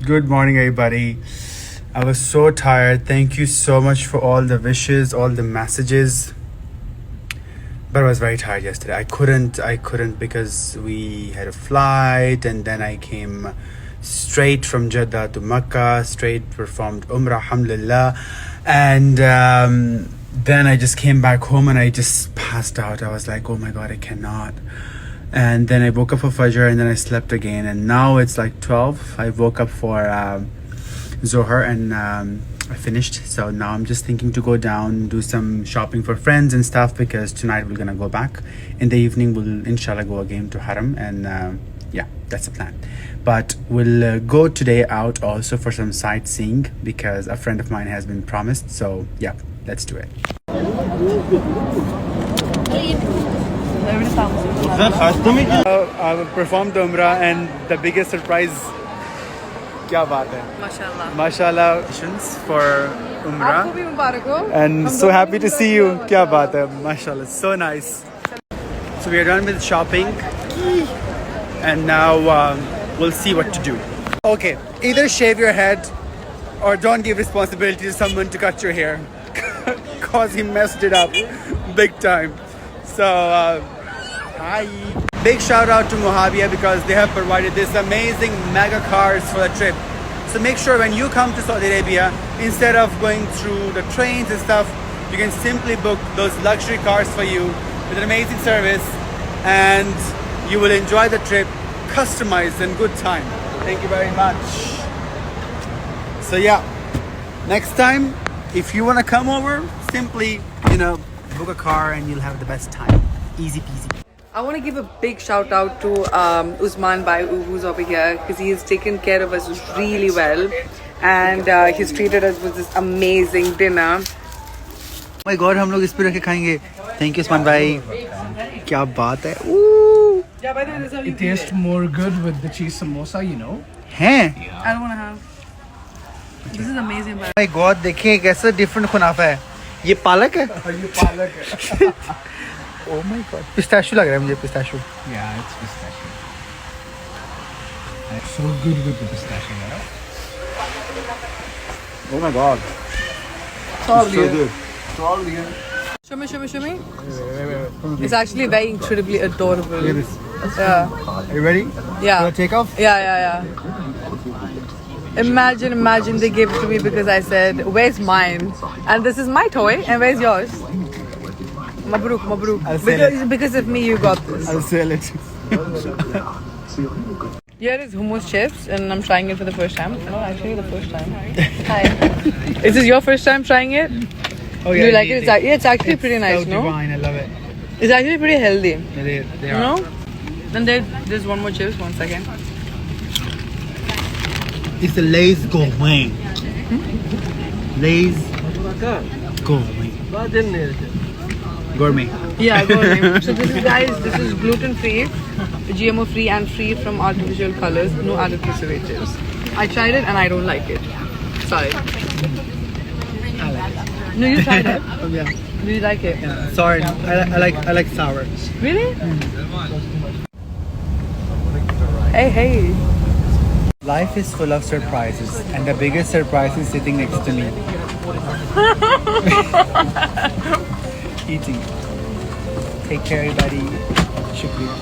Good morning, everybody. I was so tired. Thank you so much for all the wishes, all the messages. But I was very tired yesterday. I couldn't because we had a flight and then I came straight from Jeddah to Makkah, straight performed Umrah, alhamdulillah. And then I just came back home and I just passed out. I was like, oh my God, I cannot. And then I woke up for Fajr and then I slept again. And now it's like 12. I woke up for Zohar and I finished. So now I'm just thinking to go down, do some shopping for friends and stuff because tonight we're gonna go back. In the evening we'll inshallah go again to Haram and yeah, that's the plan. But we'll go today out also for some sightseeing because a friend of mine has been promised. So yeah, let's do it. I performed the Umrah and the biggest surprise. Kya baat hai? Mashallah. Mashallah for Umrah. And so happy to see you. Kya baat hai? Mashallah. So nice. So we are done with shopping. And now we'll see what to do. Okay, either shave your head or don't give responsibility to someone to cut your hair. Cause he messed it up big time. So hi. Big shout out to Mohabia because they have provided this amazing mega cars for the trip. So make sure when you come to Saudi Arabia, instead of going through the trains and stuff, you can simply book those luxury cars for you with an amazing service and you will enjoy the trip, customized and good time. Thank you very much. So yeah, next time, if you want to come over, simply, book a car and you'll have the best time. Easy peasy. I want to give a big shout out to Usman Bhai who's over here because he's taken care of us really well and he's treated us with this amazing dinner. Oh my God, हम लोग इस पे रख के खाएंगे. Thank you, Usman भाई. क्या बात है? Ooh. It tastes more good with the cheese samosa, you know. हैं? I don't want to have. This is amazing. Oh my God, देखिए कैसा different खुनाफा है. ये पालक है? ये पालक है. Oh my God, pistachio लग रहा है मुझे pistachio. Yeah, it's pistachio. It's so good with the pistachio, right? Oh my God. It's all so good. It's all here. Show me. It's actually very incredibly adorable. Look at this. Yeah. Are you ready? Yeah. For the takeoff? Yeah. Imagine they gave it to me because I said, where's mine? And this is my toy and where's yours? Mabruk. I'll sell it. Because of me you got this. I'll sell it. Here is hummus chips and I'm trying it for the first time. No, actually the first time. Hi. Is this your first time trying it? Oh Do you like it? It's actually pretty nice, so no? divine, I love it. It's actually pretty healthy. They are. No? Then there's one more chips, 1 second. It's the Lay's gourmet. Lay's gourmet. Yeah, gourmet. So this is gluten free, GMO free and free from artificial colors, no added preservatives. I tried it and I don't like it. Sorry. I like it. No, you tried it. Oh yeah. Do you like it? Yeah. Sorry, I like sour. Really? Hey. Life is full of surprises, and the biggest surprise is sitting next to me. Eating. Take care, everybody. Shukriya.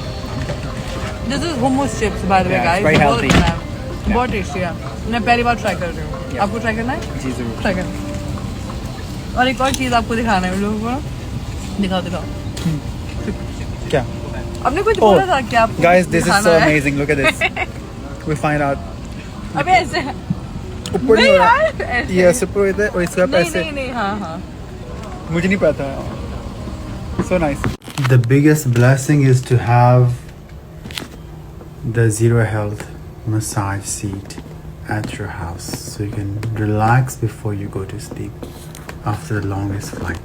This is hummus chips, by the way, Yeah, guys. it's very healthy. बहुत tasty है. मैं पहली बार try कर रही हूँ. Yeah. आपको try करना है? जी जरूर. ट्राई करें. और एक और चीज़ आपको दिखाना है लोगों को. दिखाओ. क्या? आपने कुछ बोला था कि आपको Guys, this is so दिखाना है? amazing. Look at this. We find out. अबे ऐसे. ऊपर नहीं नहीं हो रहा. यार, ऐसे. ये ऐसे ऊपर होता है और इसका ऐसे. नहीं, हाँ. मुझे नहीं पता. So nice. The biggest blessing is to have the Zero Health massage seat at your house so you can relax before you go to sleep after the longest flight.